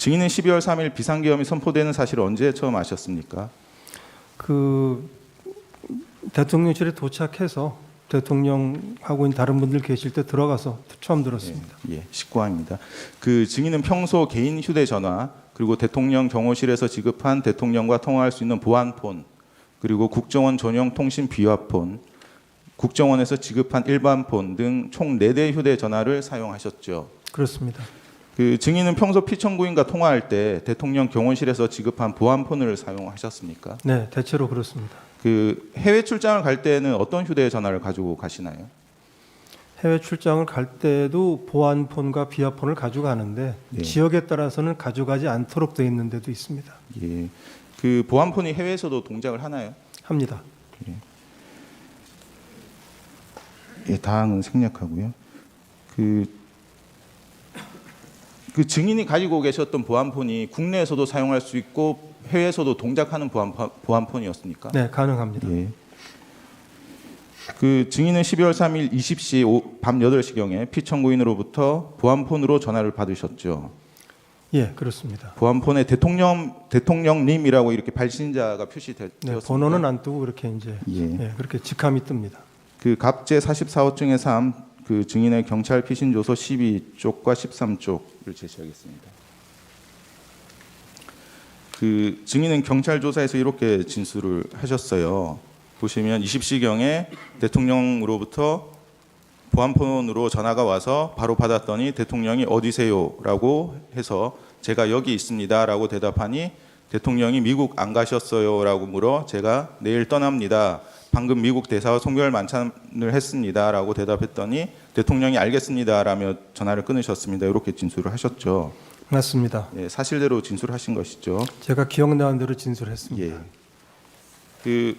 증인은 12월 3일 비상계엄이 선포되는 사실을 언제 처음 아셨습니까? 그 대통령실에 도착해서 대통령하고 있는 다른 분들 계실 때 들어가서 처음 들었습니다. 예, 19항입니다. 그 증인은 평소 개인 휴대전화 그리고 대통령 경호실에서 지급한 대통령과 통화할 수 있는 보안폰 그리고 국정원 전용 통신 비화폰, 국정원에서 지급한 일반폰 등 총 4대 휴대전화를 사용하셨죠. 그렇습니다. 그 증인은 평소 피청구인과 통화할 때 대통령 경호실에서 지급한 보안폰을 사용하셨습니까? 네, 대체로 그렇습니다. 그 해외 출장을 갈 때는 어떤 휴대전화를 가지고 가시나요? 해외 출장을 갈 때도 보안폰과 비화폰을 가져가는데 네. 지역에 따라서는 가져가지 않도록 되어 있는 데도 있습니다. 예. 그 보안폰이 해외에서도 동작을 하나요? 합니다. 예, 다항은 생략하고요. 그 증인이 가지고 계셨던 보안폰이 국내에서도 사용할 수 있고 해외에서도 동작하는 보안폰이었습니까? 네, 가능합니다. 예. 그 증인은 12월 3일 20시 밤 8시경에 피청구인으로부터 보안폰으로 전화를 받으셨죠. 예, 그렇습니다. 보안폰에 대통령님이라고 이렇게 발신자가 표시되었습니다. 네, 번호는 안 뜨고 그렇게 이제 예. 그렇게 직함이 뜹니다. 그 갑제 44호증의 3, 그 증인의 경찰 피신 조서 12쪽과 13쪽을 제시하겠습니다. 그 증인은 경찰 조사에서 이렇게 진술을 하셨어요. 보시면 20시경에 대통령으로부터 보안폰으로 전화가 와서 바로 받았더니 대통령이 어디세요라고 해서 제가 여기 있습니다라고 대답하니 대통령이 미국 안 가셨어요라고 물어 제가 내일 떠납니다. 방금 미국 대사와 송별 만찬을 했습니다라고 대답했더니 대통령이 알겠습니다라며 전화를 끊으셨습니다. 이렇게 진술을 하셨죠. 맞습니다. 예, 사실대로 진술하신 것이죠. 제가 기억나는 대로 진술했습니다. 예. 그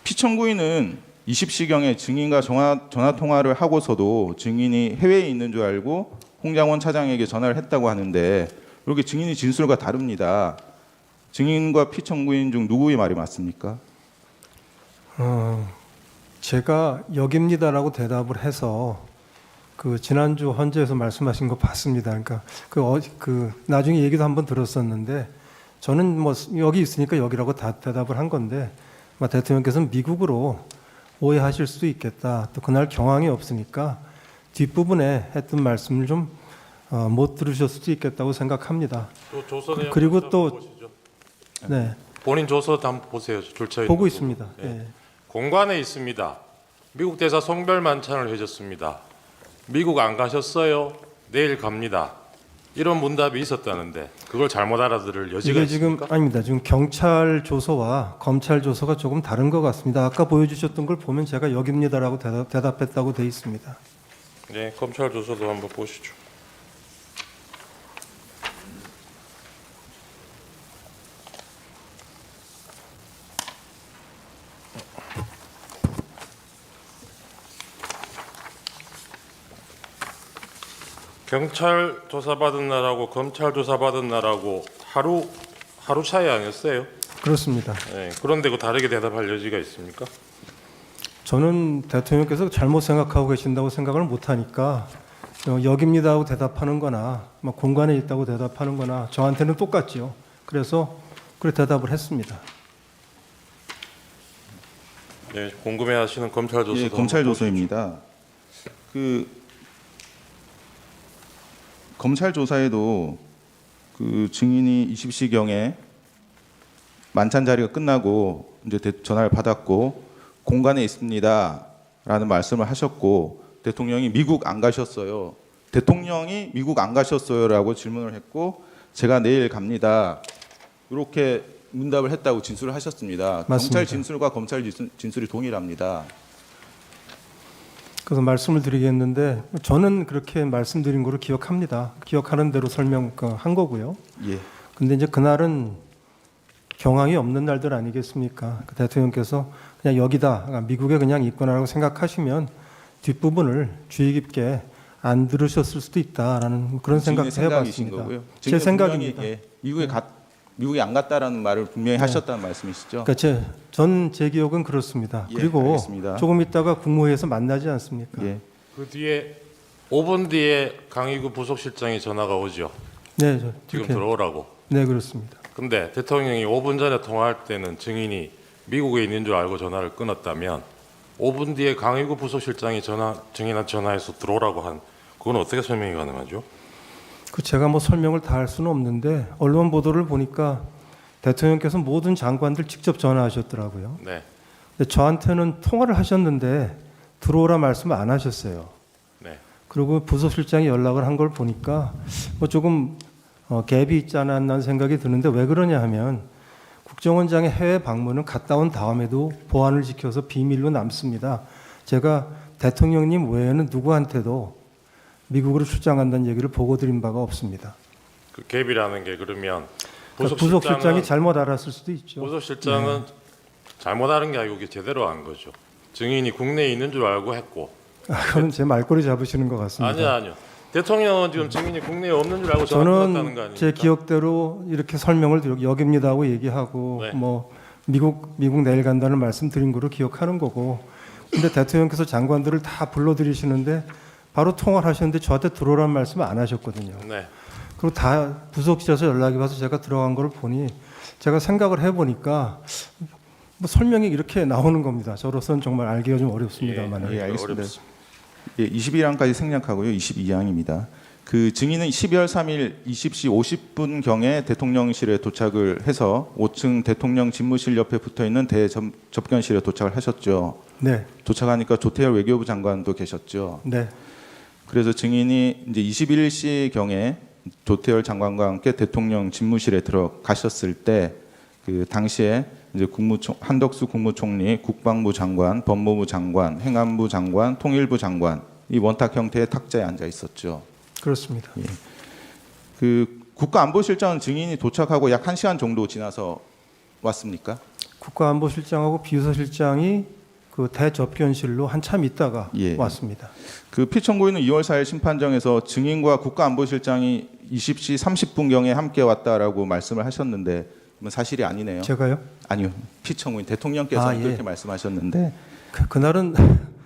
피청구인은 20시경에 증인과 전화 통화를 하고서도 증인이 해외에 있는 줄 알고 홍장원 차장에게 전화를 했다고 하는데 이렇게 증인이 진술과 다릅니다. 증인과 피청구인 중 누구의 말이 맞습니까? 제가 여기입니다라고 대답을 해서 그 지난주 헌재에서 말씀하신 거 봤습니다. 그러니까 그 나중에 얘기도 한번 들었었는데 저는 뭐 여기 있으니까 여기라고 다 대답을 한 건데 대통령께서는 미국으로 오해하실 수도 있겠다. 또 그날 경황이 없으니까 뒷부분에 했던 말씀을 좀 못 들으실 수도 있겠다고 생각합니다. 조서 내용 그리고 또 보시죠. 네, 본인 조서 한번 보세요. 절차에 보고 있는 있습니다. 부분. 예. 예. 공관에 있습니다. 미국 대사 송별 만찬을 해줬습니다. 미국 안 가셨어요? 내일 갑니다. 이런 문답이 있었다는데 그걸 잘못 알아들을 여지가 이게 지금 있습니까? 아닙니다. 지금 경찰 조서와 검찰 조서가 조금 다른 것 같습니다. 아까 보여주셨던 걸 보면 제가 여기입니다라고 대답했다고 돼 있습니다. 네, 검찰 조서도 한번 보시죠. 경찰 조사받은 날하고 검찰 조사받은 날하고 하루 차이 아니었어요? 그렇습니다. 네, 그런데 그 다르게 대답할 여지가 있습니까? 저는 대통령께서 잘못 생각하고 계신다고 생각을 못하니까 여기입니다 하고 대답하는 거나 공간에 있다고 대답하는 거나 저한테는 똑같죠. 그래서 그래 대답을 했습니다. 네, 궁금해하시는 검찰 조서. 예, 검찰 조서입니다. 그 검찰 조사에도 그 증인이 20시경에 만찬 자리가 끝나고 이제 전화를 받았고 공간에 있습니다라는 말씀을 하셨고 대통령이 미국 안 가셨어요. 대통령이 미국 안 가셨어요라고 질문을 했고 제가 내일 갑니다. 이렇게 문답을 했다고 진술을 하셨습니다. 맞습니다. 경찰 진술과 검찰 진술이 동일합니다. 그래서 말씀을 드리겠는데 저는 그렇게 말씀드린 거로 기억합니다. 기억하는 대로 설명한 거고요. 예. 근데 이제 그날은 경황이 없는 날들 아니겠습니까? 그 대통령께서 그냥 여기다 미국에 그냥 있구나라고 생각하시면 뒷부분을 주의 깊게 안 들으셨을 수도 있다라는 그런 생각도 해봤습니다. 거고요. 제 생각입니다. 예, 미국에 안 갔다라는 말을 분명히 하셨다는 말씀이시죠? 그러니까 제 기억은 그렇습니다. 예, 그리고 알겠습니다. 조금 있다가 국무회의에서 만나지 않습니까? 예. 그 뒤에 5분 뒤에 강희구 부속실장이 전화가 오죠. 네, 저 지금 이렇게 들어오라고. 네, 그렇습니다. 근데 대통령이 5분 전에 통화할 때는 증인이 미국에 있는 줄 알고 전화를 끊었다면 5분 뒤에 강의구 부속실장이 증인한테 전화해서 들어오라고 한 그건 어떻게 설명이 가능하죠? 그 제가 뭐 설명을 다 할 수는 없는데 언론 보도를 보니까 대통령께서 모든 장관들 직접 전화하셨더라고요. 네. 근데 저한테는 통화를 하셨는데 들어오라 말씀 안 하셨어요. 네. 그리고 부속실장이 연락을 한 걸 보니까 뭐 조금 갭이 있지 않았나 생각이 드는데 왜 그러냐 하면 국정원장의 해외 방문은 갔다 온 다음에도 보안을 지켜서 비밀로 남습니다. 제가 대통령님 외에는 누구한테도 미국으로 출장한다는 얘기를 보고 드린 바가 없습니다. 그 갭이라는 게 그러면 그러니까 부속실장이 잘못 알았을 수도 있죠. 부속실장은 잘못 알은 게 아니고 이게 제대로 한 거죠. 증인이 국내에 있는 줄 알고 했고. 그건 제 말꼬리 잡으시는 것 같습니다. 아니요. 대통령은 지금 증인이 국내에 없는 줄 알고 전화 끊었다는 거 저는 아닙니까? 제 기억대로 이렇게 설명을 드리고 여깁니다고 얘기하고 네. 뭐 미국 내일 간다는 말씀 드린 거로 기억하는 거고. 근데 대통령께서 장관들을 다 불러들이시는데 바로 통화를 하셨는데 저한테 들어오라는 말씀 안 하셨거든요. 네. 그리고 다 부속실에서 연락이 와서 제가 들어간 걸 보니 제가 생각을 해보니까 뭐 설명이 이렇게 나오는 겁니다. 저로서는 정말 알기가 좀 어렵습니다만. 예, 알겠습니다. 어렵습니다. 예, 21항까지 생략하고요. 22항입니다. 그 증인은 12월 3일 20시 50분 경에 대통령실에 도착을 해서 5층 대통령 집무실 옆에 붙어 있는 대접견실에 도착을 하셨죠. 네, 도착하니까 조태열 외교부 장관도 계셨죠. 네, 그래서 증인이 이제 21시 경에 조태열 장관과 함께 대통령 집무실에 들어가셨을 때 그 당시에 이제 한덕수 국무총리, 국방부 장관, 법무부 장관, 행안부 장관, 통일부 장관 이 원탁 형태의 탁자에 앉아 있었죠. 그렇습니다. 예. 그 국가안보실장은 증인이 도착하고 약 1시간 정도 지나서 왔습니까? 국가안보실장하고 비서실장이 그 대접견실로 한참 있다가 예. 왔습니다. 그 피청구인은 2월 4일 심판정에서 증인과 국가안보실장이 20시 30분경에 함께 왔다라고 말씀을 하셨는데 사실이 아니네요. 제가요? 아니요. 피청구인 대통령께서 예. 그렇게 말씀하셨는데 그날은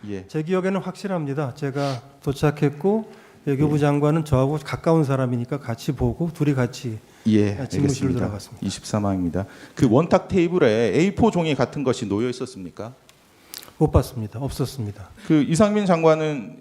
예. 제 기억에는 확실합니다. 제가 도착했고 외교부 장관은 저하고 가까운 사람이니까 같이 보고 둘이 같이 예, 집무실로 알겠습니다. 들어갔습니다. 23항입니다. 그 원탁 테이블에 A4 종이 같은 것이 놓여 있었습니까? 못 봤습니다. 없었습니다. 그 이상민 장관은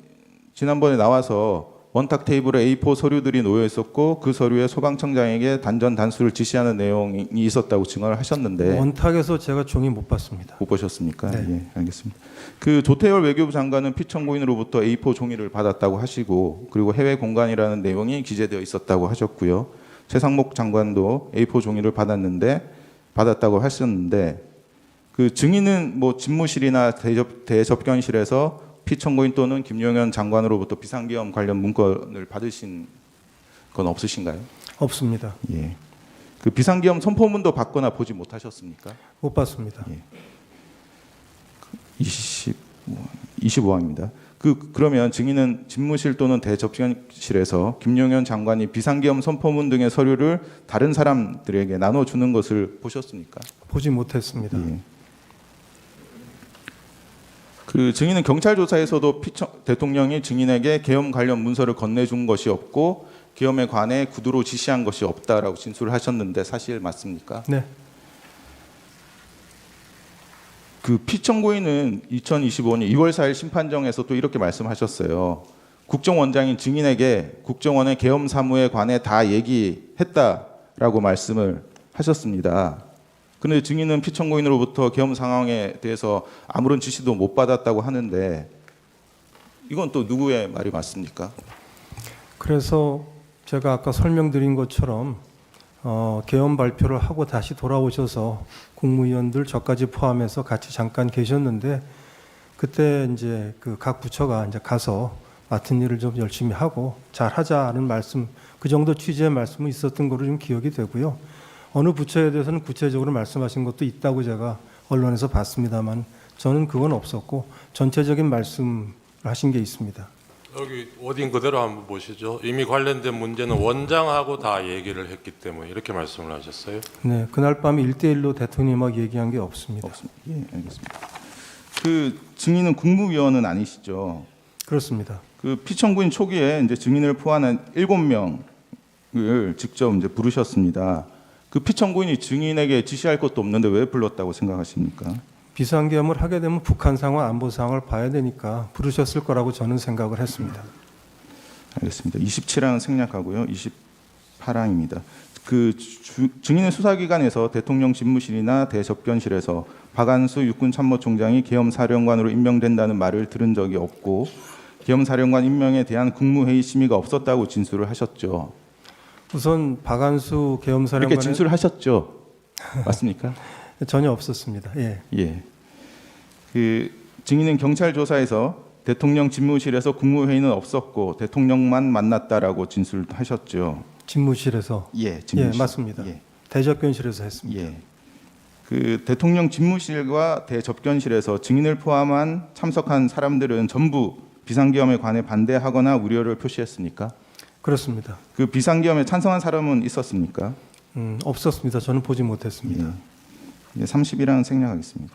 지난번에 나와서 원탁 테이블에 A4 서류들이 놓여 있었고 그 서류에 소방청장에게 단전 단수를 지시하는 내용이 있었다고 증언을 하셨는데 원탁에서 제가 종이 못 봤습니다. 못 보셨습니까? 네. 예, 알겠습니다. 그 조태열 외교부 장관은 피청구인으로부터 A4 종이를 받았다고 하시고 그리고 해외 공간이라는 내용이 기재되어 있었다고 하셨고요. 최상목 장관도 A4 종이를 받았다고 하셨는데 그 증인은 뭐 집무실이나 대접견실에서 피청구인 또는 김용현 장관으로부터 비상계엄 관련 문건을 받으신 건 없으신가요? 없습니다. 예. 그 비상계엄 선포문도 받거나 보지 못하셨습니까? 못 봤습니다. 25항입니다. 그러면 증인은 집무실 또는 대접견실에서 김용현 장관이 비상계엄 선포문 등의 서류를 다른 사람들에게 나눠주는 것을 보셨습니까? 보지 못했습니다. 예. 그 증인은 경찰 조사에서도 대통령이 증인에게 계엄 관련 문서를 건네준 것이 없고 계엄에 관해 구두로 지시한 것이 없다라고 진술을 하셨는데 사실 맞습니까? 네, 그 피청구인은 2025년 2월 4일 심판정에서 또 이렇게 말씀하셨어요. 국정원장인 증인에게 국정원의 계엄 사무에 관해 다 얘기했다라고 말씀을 하셨습니다. 그런데 증인은 피청구인으로부터 계엄 상황에 대해서 아무런 지시도 못 받았다고 하는데 이건 또 누구의 말이 맞습니까? 그래서 제가 아까 설명드린 것처럼 계엄 발표를 하고 다시 돌아오셔서 국무위원들 저까지 포함해서 같이 잠깐 계셨는데 그때 이제 그 각 부처가 이제 가서 맡은 일을 좀 열심히 하고 잘 하자는 말씀, 그 정도 취지의 말씀이 있었던 거로 좀 기억이 되고요. 어느 부처에 대해서는 구체적으로 말씀하신 것도 있다고 제가 언론에서 봤습니다만 저는 그건 없었고 전체적인 말씀을 하신 게 있습니다. 여기 워딩 그대로 한번 보시죠. 이미 관련된 문제는 원장하고 다 얘기를 했기 때문에 이렇게 말씀을 하셨어요. 네, 그날 밤에 1대1로 대통령하고 얘기한 게 없습니다. 없습니다. 예, 알겠습니다. 그 증인은 국무위원은 아니시죠? 그렇습니다. 그 피청구인 초기에 이제 증인을 포함한 7명이 직접 이제 부르셨습니다. 그 피청구인이 증인에게 지시할 것도 없는데 왜 불렀다고 생각하십니까? 비상계엄을 하게 되면 북한 상황, 안보 상황을 봐야 되니까 부르셨을 거라고 저는 생각을 했습니다. 알겠습니다. 27항은 생략하고요. 28항입니다. 증인의 수사기관에서 대통령 집무실이나 대접견실에서 박안수 육군참모총장이 계엄사령관으로 임명된다는 말을 들은 적이 없고 계엄사령관 임명에 대한 국무회의 심의가 없었다고 진술을 하셨죠. 우선 박안수 이렇게 계엄사령관은 진술을 하셨죠. 맞습니까? 전혀 없었습니다. 예. 예. 증인은 경찰 조사에서 대통령 집무실에서 국무회의는 없었고 대통령만 만났다라고 진술하셨죠. 집무실에서. 예, 집무실. 예, 맞습니다. 예. 대접견실에서 했습니다. 예. 대통령 집무실과 대접견실에서 증인을 포함한 참석한 사람들은 전부 비상계엄에 관해 반대하거나 우려를 표시했습니까? 그렇습니다. 그 비상계엄에 찬성한 사람은 있었습니까? 없었습니다. 저는 보지 못했습니다. 예. 31항은 생략하겠습니다.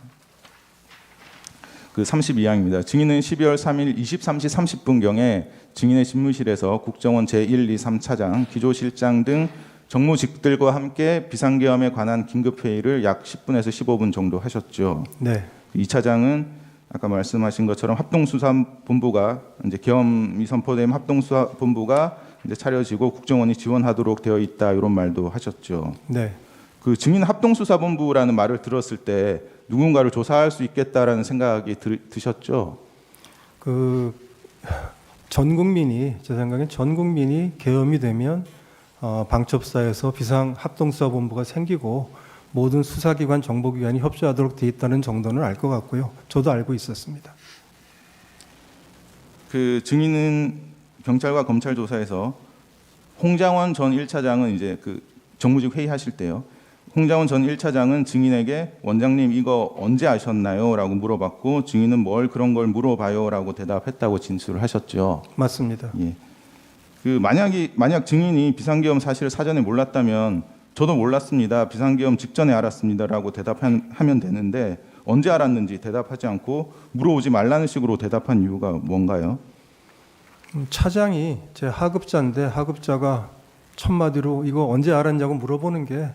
32항입니다. 증인은 12월 3일 23시 30분경에 증인의 집무실에서 국정원 제1, 2, 3차장, 기조실장 등 정무직들과 함께 비상계엄에 관한 긴급회의를 약 10분에서 15분 정도 하셨죠. 네. 2차장은 아까 말씀하신 것처럼 합동수사본부가 이제 계엄이 선포되면 합동수사본부가 이제 차려지고 국정원이 지원하도록 되어 있다 이런 말도 하셨죠. 네. 그 증인 합동수사본부라는 말을 들었을 때 누군가를 조사할 수 있겠다라는 생각이 드셨죠? 전 국민이 제 생각엔 전 국민이 계엄이 되면 방첩사에서 비상 합동수사본부가 생기고 모든 수사기관 정보기관이 협조하도록 돼 있다는 정도는 알 것 같고요. 저도 알고 있었습니다. 그 증인은 경찰과 검찰 조사에서 홍장원 전 1차장은 이제 그 정무직 회의하실 때요. 홍장원 전 1차장은 증인에게 원장님 이거 언제 아셨나요? 라고 물어봤고 증인은 뭘 그런 걸 물어봐요? 라고 대답했다고 진술을 하셨죠. 맞습니다. 예. 만약 증인이 비상계엄 사실을 사전에 몰랐다면 저도 몰랐습니다. 비상계엄 직전에 알았습니다라고 대답하면 되는데 언제 알았는지 대답하지 않고 물어오지 말라는 식으로 대답한 이유가 뭔가요? 차장이 제 하급자인데 하급자가 첫마디로 이거 언제 알았냐고 물어보는 게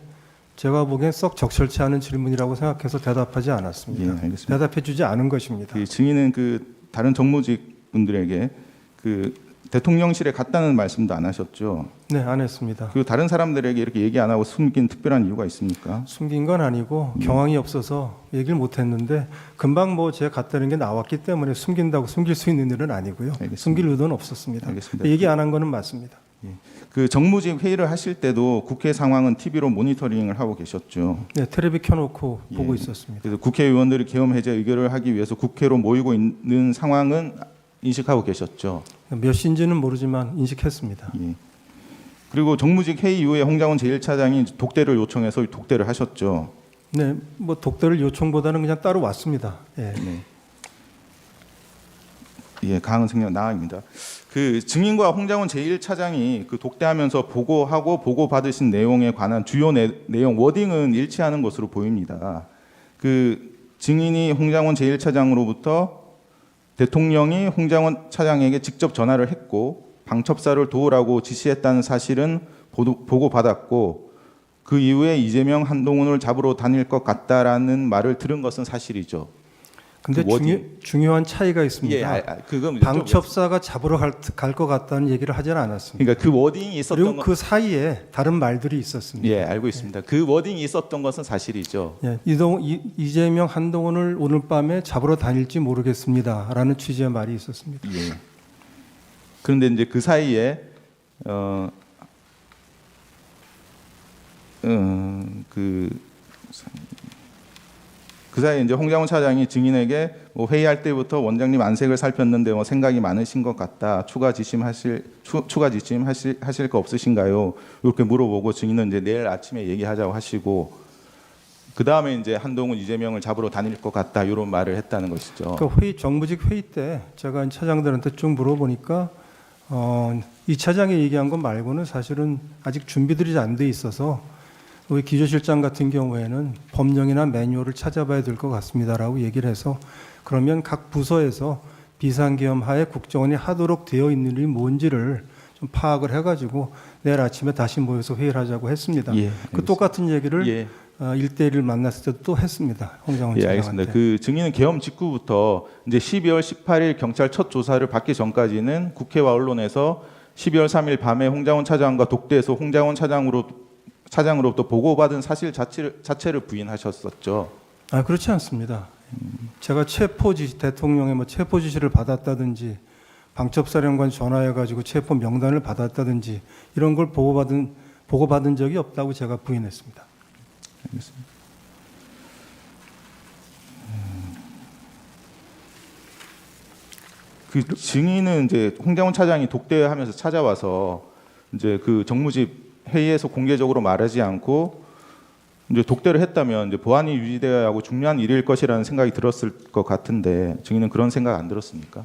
제가 보기엔 썩 적절치 않은 질문이라고 생각해서 대답하지 않았습니다. 예, 알겠습니다. 대답해주지 않은 것입니다. 그 증인은 다른 정무직 분들에게 대통령실에 갔다는 말씀도 안 하셨죠. 네, 안 했습니다. 다른 사람들에게 이렇게 얘기 안 하고 숨긴 특별한 이유가 있습니까? 숨긴 건 아니고 경황이 없어서 얘기를 못했는데 금방 제가 갔다는 게 나왔기 때문에 숨긴다고 숨길 수 있는 일은 아니고요. 알겠습니다. 숨길 의도는 없었습니다. 알겠습니다. 얘기 안 한 거는 맞습니다. 정무직 회의를 하실 때도 국회 상황은 TV로 모니터링을 하고 계셨죠. 네, 텔레비 켜놓고 예. 보고 있었습니다. 그래서 국회의원들이 계엄 해제 의결을 하기 위해서 국회로 모이고 있는 상황은 인식하고 계셨죠. 몇 시인지는 모르지만 인식했습니다. 예. 그리고 정무직 회의 이후에 홍장원 제1차장이 독대를 요청해서 독대를 하셨죠. 네, 독대를 요청보다는 그냥 따로 왔습니다. 예. 네. 예, 강은 생략 나입니다. 증인과 홍장원 제1차장이 독대하면서 보고하고 보고받으신 내용에 관한 주요 내용 워딩은 일치하는 것으로 보입니다. 증인이 홍장원 제1차장으로부터 대통령이 홍장원 차장에게 직접 전화를 했고 방첩사를 도우라고 지시했다는 사실은 보고받았고 그 이후에 이재명 한동훈을 잡으러 다닐 것 같다라는 말을 들은 것은 사실이죠. 근데 중요한 차이가 있습니다. 그건 방첩사가 잡으러 갈 것 같다는 얘기를 하지는 않았습니다. 그러니까 그 워딩이 있었던 그리고 그 사이에 다른 말들이 있었습니다. 예, 알고 있습니다. 그 워딩이 있었던 것은 사실이죠. 예, 이재명 한동훈을 오늘 밤에 잡으러 다닐지 모르겠습니다라는 취지의 말이 있었습니다. 예. 그런데 이제 그 사이에 그 사이에 이제 홍장원 차장이 증인에게 회의할 때부터 원장님 안색을 살폈는데 생각이 많으신 것 같다. 추가 지침 하실 거 없으신가요? 이렇게 물어보고 증인은 이제 내일 아침에 얘기하자고 하시고 그 다음에 이제 한동훈 이재명을 잡으러 다닐 것 같다 이런 말을 했다는 것이죠. 정무직 회의 때 제가 차장들한테 쭉 물어보니까 이 차장이 얘기한 것 말고는 사실은 아직 준비들이 안 돼 있어서 우리 기조실장 같은 경우에는 법령이나 매뉴얼을 찾아봐야 될 것 같습니다라고 얘기를 해서 그러면 각 부서에서 비상계엄 하에 국정원이 하도록 되어 있는 일이 뭔지를 좀 좀 파악을 해가지고 내일 아침에 다시 모여서 회의를 하자고 했습니다. 예, 그 알겠습니다. 똑같은 얘기를 예. 1대1을 만났을 때도 또 했습니다. 홍장원 예, 알겠습니다. 차장한테. 그 증인은 계엄 직후부터 이제 12월 18일 경찰 첫 조사를 받기 전까지는 국회와 언론에서 12월 3일 밤에 홍장원 차장과 독대에서 홍장원 차장으로부터 보고받은 사실 자체를 부인하셨었죠. 아, 그렇지 않습니다. 제가 대통령의 뭐 체포 지시를 받았다든지 방첩사령관 전화해가지고 체포 명단을 받았다든지 이런 걸 보고받은 적이 없다고 제가 부인했습니다. 알겠습니다. 그 증인은 이제 홍장원 차장이 독대하면서 찾아와서 이제 그 정무집 회의에서 공개적으로 말하지 않고 이제 독대를 했다면 이제 보안이 유지되어야 하고 중요한 일일 것이라는 생각이 들었을 것 같은데 증인은 그런 생각 안 들었습니까?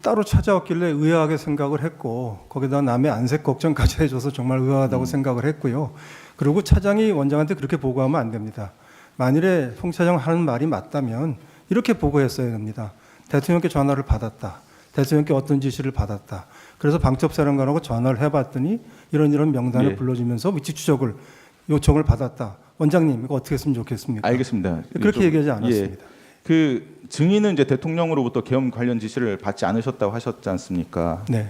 따로 찾아왔길래 의아하게 생각을 했고 거기다 남의 안색 걱정까지 해줘서 정말 의아하다고 생각을 했고요. 그리고 차장이 원장한테 그렇게 보고하면 안 됩니다. 만일에 홍 차장 하는 말이 맞다면 이렇게 보고했어야 됩니다. 대통령께 전화를 받았다. 대통령께 어떤 지시를 받았다. 그래서 방첩사령관하고 전화를 해봤더니 이런 명단을 예. 불러주면서 위치 추적을 요청을 받았다. 원장님 이거 어떻게 했으면 좋겠습니까? 알겠습니다. 그렇게 얘기하지 않았습니다. 예. 그 증인은 이제 대통령으로부터 계엄 관련 지시를 받지 않으셨다고 하셨지 않습니까? 네.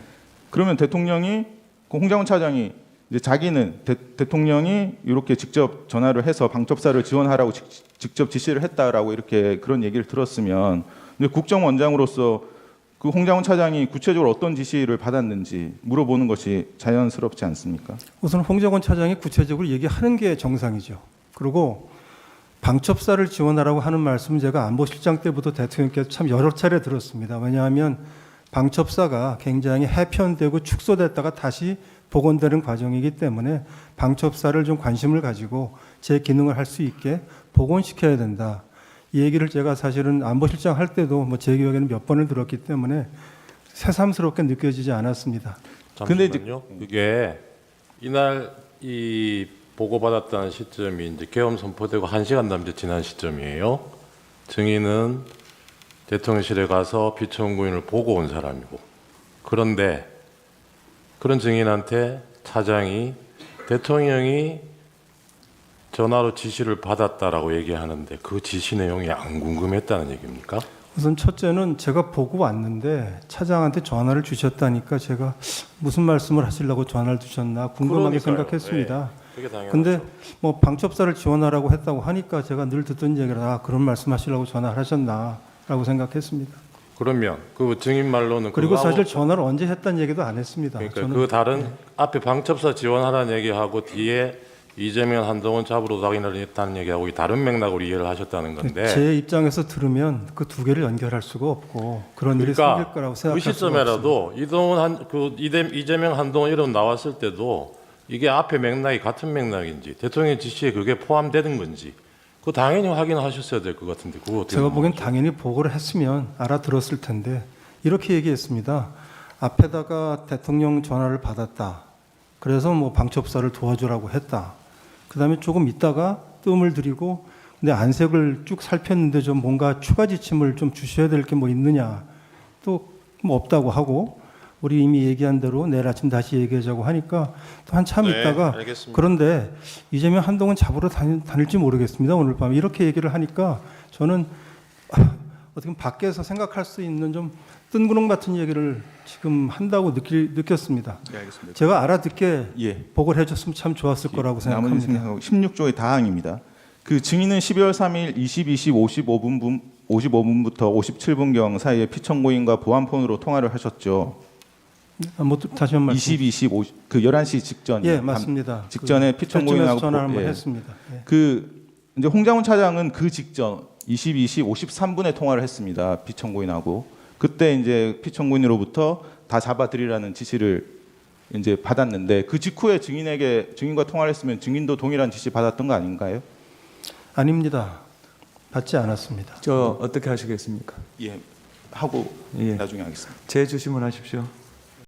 그러면 대통령이 그 홍장원 차장이 이제 자기는 대통령이 이렇게 직접 전화를 해서 방첩사를 지원하라고 직접 지시를 했다라고 이렇게 그런 얘기를 들었으면 이제 국정원장으로서 그 홍장원 차장이 구체적으로 어떤 지시를 받았는지 물어보는 것이 자연스럽지 않습니까? 우선 홍정원 차장이 구체적으로 얘기하는 게 정상이죠. 그리고 방첩사를 지원하라고 하는 말씀은 제가 안보실장 때부터 대통령께서 참 여러 차례 들었습니다. 왜냐하면 방첩사가 굉장히 해편되고 축소됐다가 다시 복원되는 과정이기 때문에 방첩사를 좀 관심을 가지고 제 기능을 할 수 있게 복원시켜야 된다. 이 얘기를 제가 사실은 안보실장 할 때도 뭐 제 기억에는 몇 번을 들었기 때문에 새삼스럽게 느껴지지 않았습니다. 근데 잠시만요. 이게 이날 이 보고받았다는 시점이 이제 계엄 선포되고 1시간 남짓 지난 시점이에요. 증인은 대통령실에 가서 비천구인을 보고 온 사람이고, 그런데 그런 증인한테 차장이 대통령이 전화로 지시를 받았다라고 얘기하는데 그 지시 내용이 안 궁금했다는 얘기입니까? 우선 첫째는 제가 보고 왔는데 차장한테 전화를 주셨다니까 제가 무슨 말씀을 하시려고 전화를 주셨나 궁금하게 그러니까요. 생각했습니다. 네, 그게 당연하죠. 근데 뭐 방첩사를 지원하라고 했다고 하니까 제가 늘 듣던 얘기라 그런 말씀하시려고 전화를 하셨나라고 생각했습니다. 그러면 그 증인 말로는 그리고 그거하고- 사실 전화를 언제 했다는 얘기도 안 했습니다. 그러니까 저는 그 다른 앞에 방첩사 지원하라는 얘기하고 뒤에 이재명 한동훈 잡으러 가기를 했다는 얘기하고 이 다른 맥락으로 이해를 하셨다는 건데, 제 입장에서 들으면 그 두 개를 연결할 수가 없고 그런 일이 그러니까 생길 거라고 그 생각할 수가 없습니다. 시점에라도 이재명 한동훈 이름 나왔을 때도 이게 앞에 맥락이 같은 맥락인지 대통령 지시에 그게 포함되는 건지 그거 당연히 확인하셨어야 될 것 같은데 그거 어떻게 제가 보기엔 넘어가죠? 당연히 보고를 했으면 알아들었을 텐데 이렇게 얘기했습니다. 앞에다가 대통령 전화를 받았다. 그래서 뭐 방첩사를 도와주라고 했다. 그다음에 조금 있다가 뜸을 들이고 근데 안색을 쭉 살폈는데 좀 뭔가 추가 지침을 좀 주셔야 될 게 뭐 있느냐. 또 뭐 없다고 하고 우리 이미 얘기한 대로 내일 아침 다시 얘기하자고 하니까 또 한참 네, 있다가 알겠습니다. 그런데 이재명 한동훈 잡으러 다닐지 모르겠습니다. 오늘 밤에 이렇게 얘기를 하니까 저는 어떻게 보면 밖에서 생각할 수 있는 좀 뜬구름 같은 얘기를 지금 한다고 느꼈습니다. 네, 알겠습니다. 제가 알아듣게 예. 보고를 해줬으면 참 좋았을 거라고 나머지 생각합니다. 생각하고 16조의 다항입니다. 그 증인은 12월 3일 22시 55분부터 57분경 사이에 피청구인과 보안폰으로 통화를 하셨죠. 뭐 다시 한 말씀. 22시 50, 그 11시 직전. 예, 맞습니다. 직전에 그 피청구인하고 전화를 한번 예. 했습니다. 예. 그 이제 홍장훈 차장은 그 직전 22시 53분에 통화를 했습니다. 피청구인하고 그때 이제 피청구인으로부터 다 잡아들이라는 지시를 이제 받았는데 그 직후에 증인과 통화를 했으면 증인도 동일한 지시 받았던 거 아닌가요? 아닙니다. 받지 않았습니다. 저 어떻게 하시겠습니까? 예, 하고 예. 나중에 하겠습니다. 제 주시면 하십시오.